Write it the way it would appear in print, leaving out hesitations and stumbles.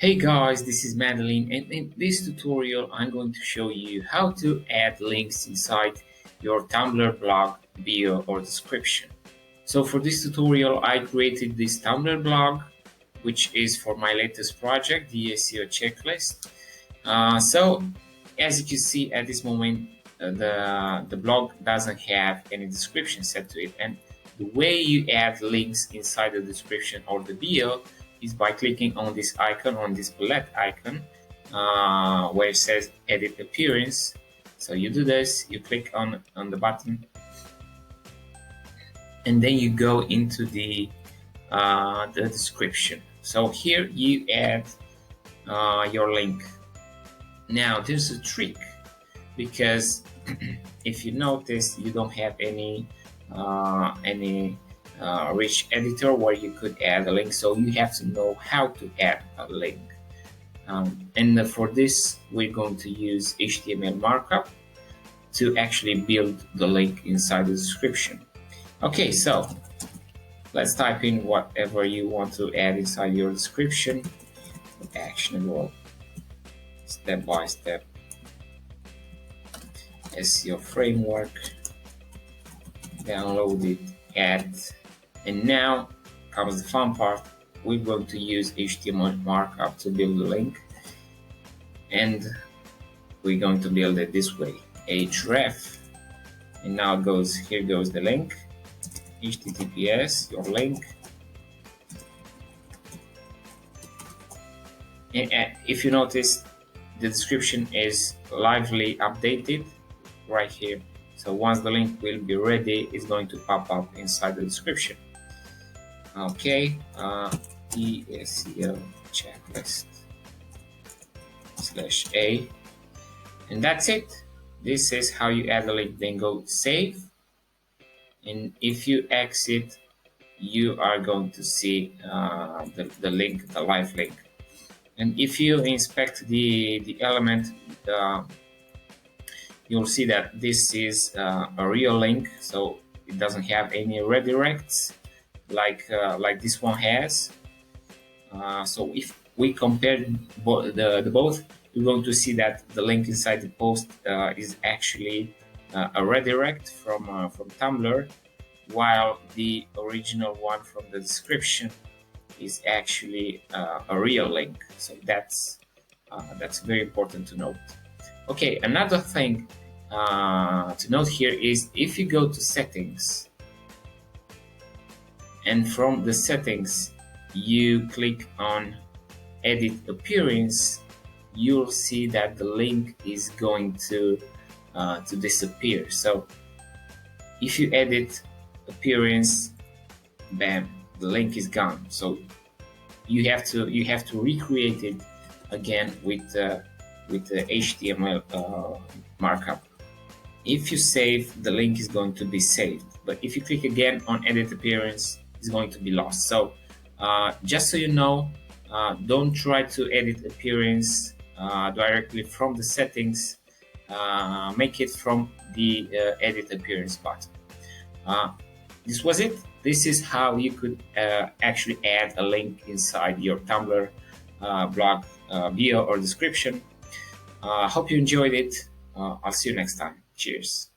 Hey guys, this is Madeline, and in this tutorial I'm going to show you how to add links inside your Tumblr blog bio or description. So for this tutorial I created this Tumblr blog, which is for my latest project, the SEO checklist. So as you can see at this moment, the blog doesn't have any description set to it, and the way you add links inside the description or the bio is by clicking on this icon, on this bullet icon, where it says edit appearance. So you do this, you click on the button, and then you go into the description. So here you add your link. Now there's a trick, because if you notice, you don't have any rich editor where you could add a link, so you have to know how to add a link. And for this we're going to use HTML markup to actually build the link inside the description. Okay, so let's type in whatever you want to add inside your description. Actionable, step by step SEO framework, download it, add. And now comes the fun part. We're going to use HTML markup to build the link, and we're going to build it this way, href. And now here goes the link, https, your link. And if you notice, the description is lively updated right here. So once the link will be ready, it's going to pop up inside the description. Okay, the SEO checklist /a, and that's it. This is how you add a link. Then go save, and if you exit, you are going to see the link, the live link. And if you inspect the element, you'll see that this is a real link, so it doesn't have any redirects like this one has. So if we compare both, you're going to see that the link inside the post is actually a redirect from Tumblr, while the original one from the description is actually a real link. So that's very important to note. Okay, another thing to note here is, if you go to settings, and from the settings you click on edit appearance, you'll see that the link is going to disappear. So if you edit appearance, bam, the link is gone. So you have to recreate it again with the HTML markup. If you save, the link is going to be saved, but if you click again on edit appearance, it's going to be lost. So just so you know, don't try to edit appearance directly from the settings. Make it from the edit appearance button. This was it. This is how you could actually add a link inside your Tumblr blog bio or description. Hope you enjoyed it. I'll see you next time. Cheers.